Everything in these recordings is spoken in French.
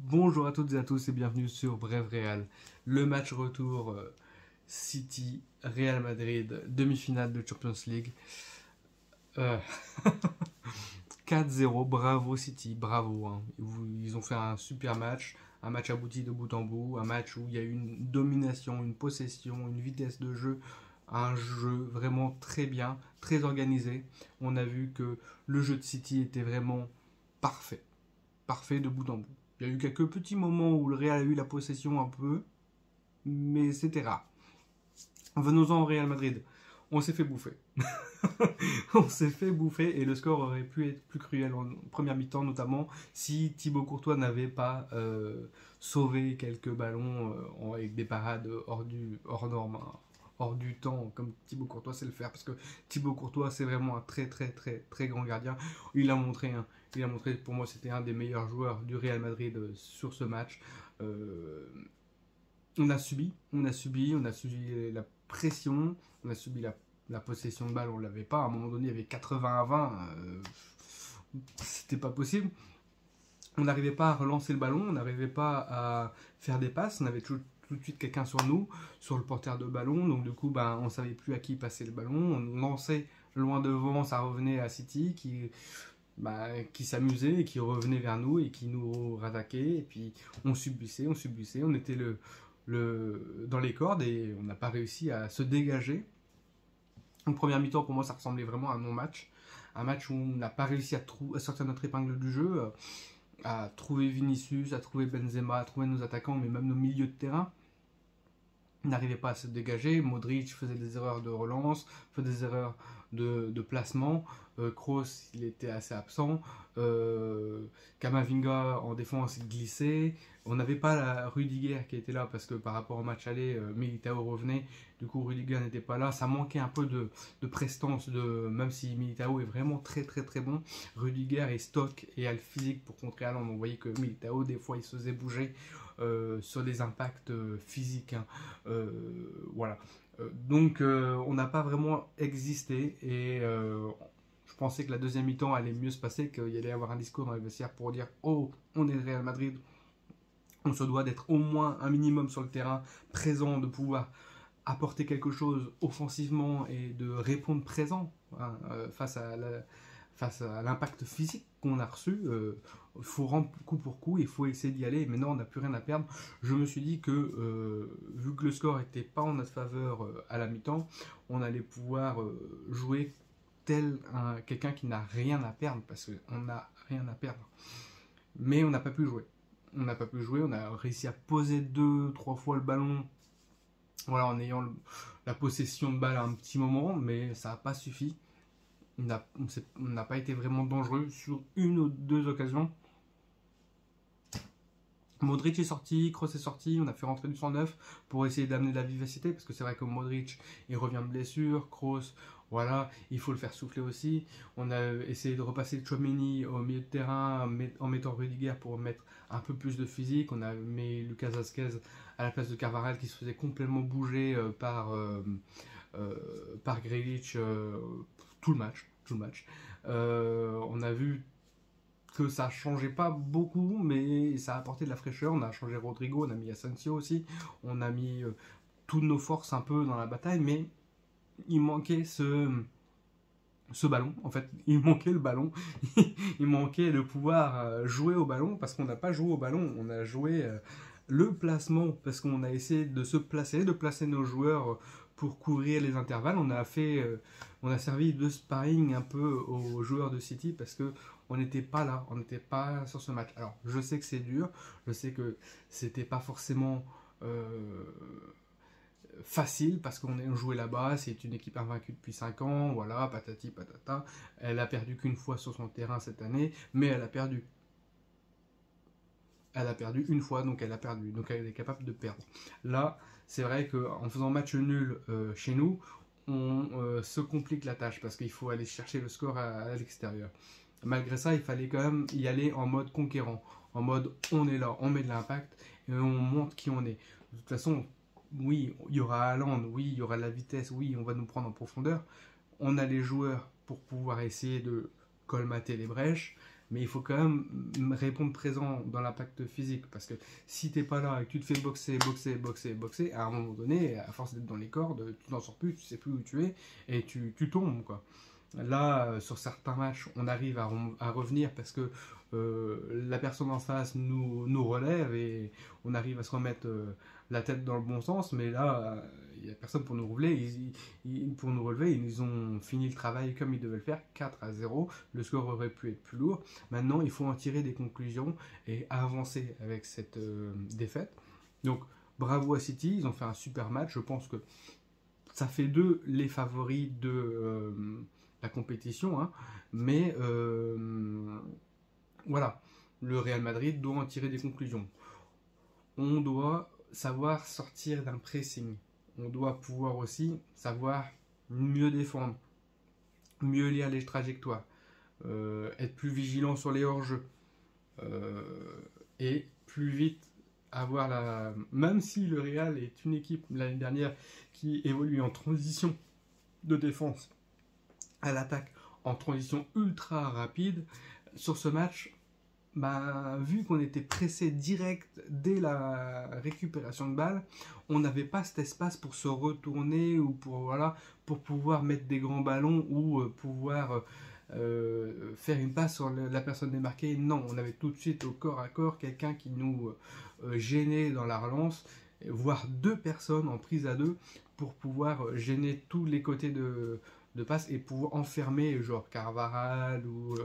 Bonjour à toutes et à tous et bienvenue sur Bref Real, le match retour City-Real Madrid, demi-finale de Champions League. Euh, 4-0, bravo City, bravo. Hein. Ils ont fait un super match, un match abouti de bout en bout, un match où il y a eu une domination, une possession, une vitesse de jeu, un jeu vraiment très bien, très organisé. On a vu que le jeu de City était vraiment parfait, parfait de bout en bout. Il y a eu quelques petits moments où le Real a eu la possession un peu, mais c'était rare. Venons-en au Real Madrid. On s'est fait bouffer. On s'est fait bouffer et le score aurait pu être plus cruel en première mi-temps, notamment si Thibaut Courtois n'avait pas sauvé quelques ballons avec des parades hors norme, hein, hors du temps, comme Thibaut Courtois sait le faire. Parce que Thibaut Courtois, c'est vraiment un très très très très grand gardien. Il a montré, hein, pour moi, c'était un des meilleurs joueurs du Real Madrid sur ce match. Euh, on a subi la pression, on a subi la possession de balle, on l'avait pas. À un moment donné, il y avait 80 à 20, c'était pas possible. On n'arrivait pas à relancer le ballon, on n'arrivait pas à faire des passes, on avait tout de suite quelqu'un sur nous, sur le porteur de ballon, donc du coup, on savait plus à qui passer le ballon, on lançait loin devant, ça revenait à City qui s'amusait et qui revenait vers nous et qui nous rattaquait, et puis on subissait, on était dans les cordes et on n'a pas réussi à se dégager. En première mi-temps, pour moi, ça ressemblait vraiment à un non-match. Un match où on n'a pas réussi à sortir notre épingle du jeu, à trouver Vinicius, à trouver Benzema, à trouver nos attaquants, mais même nos milieux de terrain n'arrivait pas à se dégager. Modric faisait des erreurs de relance, faisait des erreurs de placement. Kroos, il était assez absent. Camavinga en défense, il glissait. On n'avait pas la Rudiger qui était là parce que par rapport au match aller, Militao revenait. Du coup, Rudiger n'était pas là. Ça manquait un peu de prestance, même si Militao est vraiment très très très bon. Rudiger est stock et a le physique pour contrer Haaland. On voyait que Militao, des fois, il se faisait bouger sur des impacts physiques. Hein. Voilà. On n'a pas vraiment existé et je pensais que la deuxième mi-temps allait mieux se passer, qu'il y allait y avoir un discours dans les vestiaires pour dire oh, on est le Real Madrid, on se doit d'être au moins un minimum sur le terrain, présent, de pouvoir apporter quelque chose offensivement et de répondre présent hein, face à l'impact physique qu'on a reçu. Il faut rendre coup pour coup, il faut essayer d'y aller. Maintenant, on n'a plus rien à perdre. Je me suis dit que, vu que le score n'était pas en notre faveur à la mi-temps, on allait pouvoir jouer tel quelqu'un qui n'a rien à perdre, parce qu'on n'a rien à perdre. Mais on n'a pas pu jouer. On a réussi à poser 2-3 fois le ballon, voilà, en ayant la possession de balle à un petit moment, mais ça n'a pas suffi. On n'a pas été vraiment dangereux sur une ou deux occasions. Modric est sorti, Kroos est sorti, on a fait rentrer du 109 pour essayer d'amener de la vivacité, parce que c'est vrai que Modric, il revient de blessure, Kroos, voilà, il faut le faire souffler aussi. On a essayé de repasser Tchouaméni au milieu de terrain en mettant Rudiger pour mettre un peu plus de physique. On a mis Lucas Vazquez à la place de Carvajal qui se faisait complètement bouger par Grealish tout le match. On a vu que ça changeait pas beaucoup, mais ça a apporté de la fraîcheur. On a changé Rodrigo, on a mis Asensio aussi, on a mis toutes nos forces un peu dans la bataille, mais il manquait ce ballon. En fait, il manquait le ballon. Il manquait de pouvoir jouer au ballon, parce qu'on n'a pas joué au ballon, on a joué le placement, parce qu'on a essayé de se placer, de placer nos joueurs pour couvrir les intervalles. On a servi de sparring un peu aux joueurs de City, parce que on n'était pas là, on n'était pas sur ce match. Alors, je sais que c'est dur, je sais que c'était pas forcément facile, parce qu'on jouait là-bas, c'est une équipe invaincue depuis 5 ans, voilà, patati patata. Elle a perdu qu'une fois sur son terrain cette année, mais elle a perdu. Elle a perdu une fois, donc elle a perdu, donc elle est capable de perdre. Là, c'est vrai qu'en faisant match nul chez nous, on se complique la tâche, parce qu'il faut aller chercher le score à l'extérieur. Malgré ça, il fallait quand même y aller en mode conquérant, en mode on est là, on met de l'impact et on montre qui on est. De toute façon, oui, il y aura Haaland, oui, il y aura la vitesse, oui, on va nous prendre en profondeur. On a les joueurs pour pouvoir essayer de colmater les brèches, mais il faut quand même répondre présent dans l'impact physique, parce que si t'es pas là et que tu te fais boxer, à un moment donné, à force d'être dans les cordes, tu n'en sors plus, tu sais plus où tu es, et tu tombes, quoi. Là, sur certains matchs, on arrive à revenir parce que la personne en face nous relève et on arrive à se remettre la tête dans le bon sens. Mais là, il n'y a personne pour nous relever. Pour nous relever, ils ont fini le travail comme ils devaient le faire, 4-0. Le score aurait pu être plus lourd. Maintenant, il faut en tirer des conclusions et avancer avec cette défaite. Donc, bravo à City, ils ont fait un super match. Je pense que ça fait d'eux les favoris de la compétition, hein. Mais voilà, le Real Madrid doit en tirer des conclusions. On doit savoir sortir d'un pressing. On doit pouvoir aussi savoir mieux défendre, mieux lire les trajectoires, être plus vigilant sur les hors-jeux, et plus vite avoir la... Même si le Real est une équipe l'année dernière qui évolue en transition de défense à l'attaque, en transition ultra rapide, sur ce match, bah, vu qu'on était pressé direct dès la récupération de balle, on n'avait pas cet espace pour se retourner ou pour, voilà, pour pouvoir mettre des grands ballons ou pouvoir faire une passe sur la personne démarquée. Non, on avait tout de suite au corps à corps quelqu'un qui nous gênait dans la relance, voire deux personnes en prise à deux pour pouvoir gêner tous les côtés de passe et pouvoir enfermer genre Carvajal ou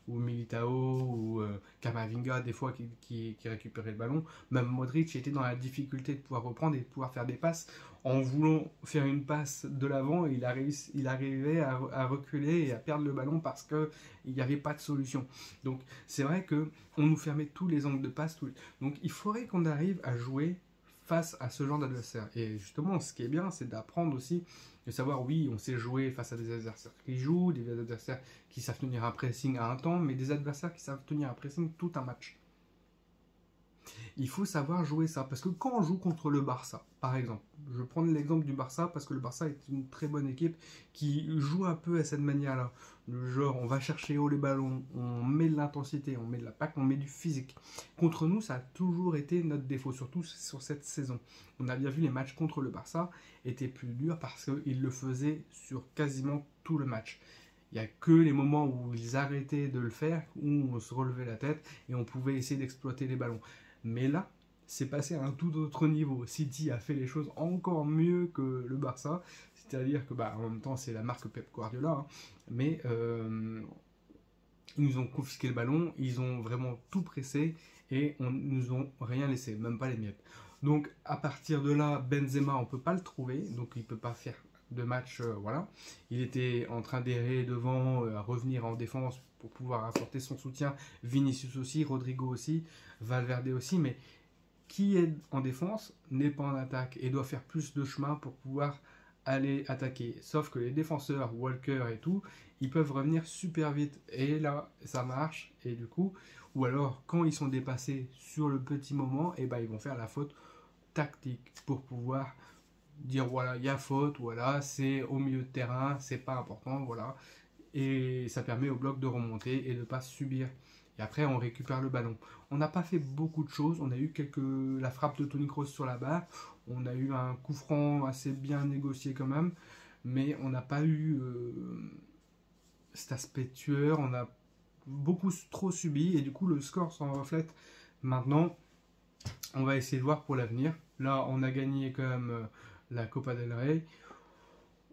Militao ou Camavinga des fois qui récupérait le ballon. Même Modric était dans la difficulté de pouvoir reprendre et de pouvoir faire des passes. En voulant faire une passe de l'avant, il arrivait à reculer et à perdre le ballon parce qu'il n'y avait pas de solution. Donc c'est vrai qu'on nous fermait tous les angles de passe. Donc il faudrait qu'on arrive à jouer face à ce genre d'adversaire. Et justement, ce qui est bien, c'est d'apprendre aussi, de savoir, oui, on sait jouer face à des adversaires qui jouent, des adversaires qui savent tenir un pressing à un temps, mais des adversaires qui savent tenir un pressing tout un match. Il faut savoir jouer ça, parce que quand on joue contre le Barça, par exemple, je vais prendre l'exemple du Barça, parce que le Barça est une très bonne équipe qui joue un peu à cette manière-là. Le genre, on va chercher haut les ballons, on met de l'intensité, on met de la PAC, on met du physique. Contre nous, ça a toujours été notre défaut, surtout sur cette saison. On a bien vu les matchs contre le Barça étaient plus durs parce qu'ils le faisaient sur quasiment tout le match. Il n'y a que les moments où ils arrêtaient de le faire, où on se relevait la tête et on pouvait essayer d'exploiter les ballons. Mais là, c'est passé à un tout autre niveau. City a fait les choses encore mieux que le Barça. C'est-à-dire que, bah, en même temps, c'est la marque Pep Guardiola. Hein, mais ils nous ont confisqué le ballon, ils ont vraiment tout pressé et nous ont rien laissé, même pas les miettes. Donc, à partir de là, Benzema, on peut pas le trouver. Donc, il peut pas faire de match. Voilà. Il était en train d'errer devant, à revenir en défense pour pouvoir apporter son soutien. Vinicius aussi, Rodrigo aussi, Valverde aussi, mais qui est en défense n'est pas en attaque et doit faire plus de chemin pour pouvoir aller attaquer. Sauf que les défenseurs, Walker et tout, ils peuvent revenir super vite. Et là, ça marche. Et du coup, ou alors quand ils sont dépassés sur le petit moment, et ben ils vont faire la faute tactique pour pouvoir dire voilà, il y a faute, voilà, c'est au milieu de terrain, c'est pas important, voilà. Et ça permet au bloc de remonter et de ne pas subir. Et après, on récupère le ballon. On n'a pas fait beaucoup de choses. On a eu la frappe de Toni Kroos sur la barre. On a eu un coup franc assez bien négocié quand même. Mais on n'a pas eu cet aspect tueur. On a beaucoup trop subi. Et du coup, le score s'en reflète. Maintenant, on va essayer de voir pour l'avenir. Là, on a gagné quand même la Copa del Rey.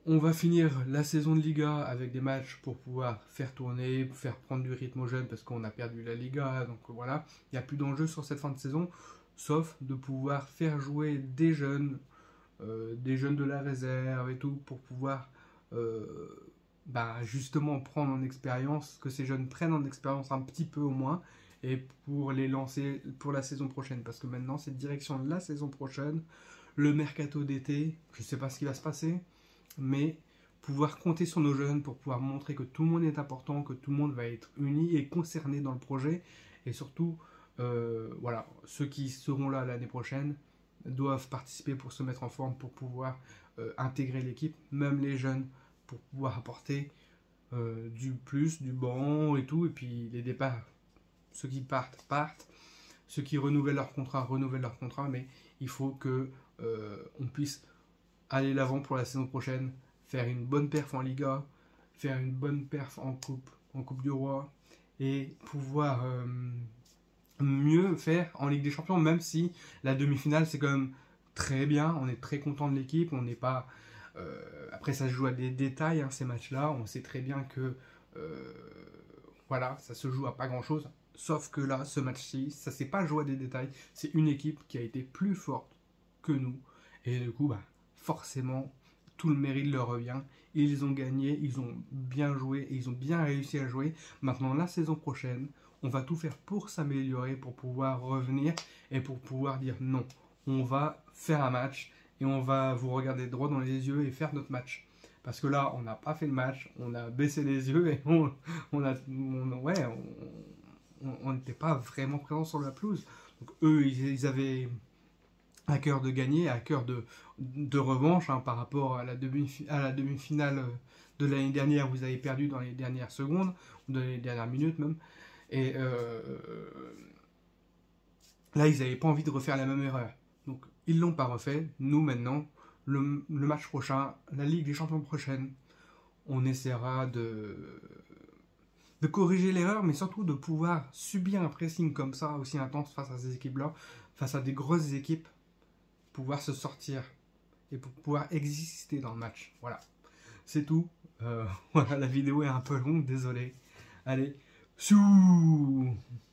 On va finir la saison de Liga avec des matchs pour pouvoir faire tourner, faire prendre du rythme aux jeunes parce qu'on a perdu la Liga. Donc voilà, il n'y a plus d'enjeu sur cette fin de saison, sauf de pouvoir faire jouer des jeunes de la réserve et tout, pour pouvoir justement prendre en expérience, que ces jeunes prennent en expérience un petit peu au moins, et pour les lancer pour la saison prochaine. Parce que maintenant, c'est direction de la saison prochaine, le mercato d'été, je ne sais pas ce qui va se passer, mais pouvoir compter sur nos jeunes pour pouvoir montrer que tout le monde est important, que tout le monde va être uni et concerné dans le projet, et surtout, voilà, ceux qui seront là l'année prochaine doivent participer pour se mettre en forme, pour pouvoir intégrer l'équipe, même les jeunes, pour pouvoir apporter du plus, du banc et tout, et puis les départs, ceux qui partent, partent, ceux qui renouvellent leur contrat, mais il faut que on puisse aller l'avant pour la saison prochaine, faire une bonne perf en Liga, faire une bonne perf en coupe du Roi, et pouvoir mieux faire en Ligue des Champions, même si la demi-finale c'est quand même très bien, on est très content de l'équipe, on n'est pas... après ça se joue à des détails, hein, ces matchs-là, on sait très bien que voilà, ça se joue à pas grand-chose, sauf que là, ce match-ci, ça s'est pas joué à des détails, c'est une équipe qui a été plus forte que nous, et du coup, bah, forcément, tout le mérite leur revient, ils ont gagné, ils ont bien joué, et ils ont bien réussi à jouer. Maintenant, la saison prochaine, on va tout faire pour s'améliorer, pour pouvoir revenir et pour pouvoir dire non. On va faire un match et on va vous regarder droit dans les yeux et faire notre match. Parce que là, on n'a pas fait le match, on a baissé les yeux et on n'était pas vraiment présent sur la pelouse. Donc eux, ils avaient à cœur de gagner, à cœur de revanche, hein, par rapport à la demi-finale de l'année dernière. Vous avez perdu dans les dernières secondes, ou dans les dernières minutes même. Et là, ils n'avaient pas envie de refaire la même erreur. Donc, ils l'ont pas refait. Nous, maintenant, le match prochain, la Ligue des Champions prochaine, on essaiera de corriger l'erreur, mais surtout de pouvoir subir un pressing comme ça, aussi intense face à ces équipes-là, face à des grosses équipes, pouvoir se sortir et pour pouvoir exister dans le match. Voilà, c'est tout. Voilà, la vidéo est un peu longue, désolé. Allez, Sous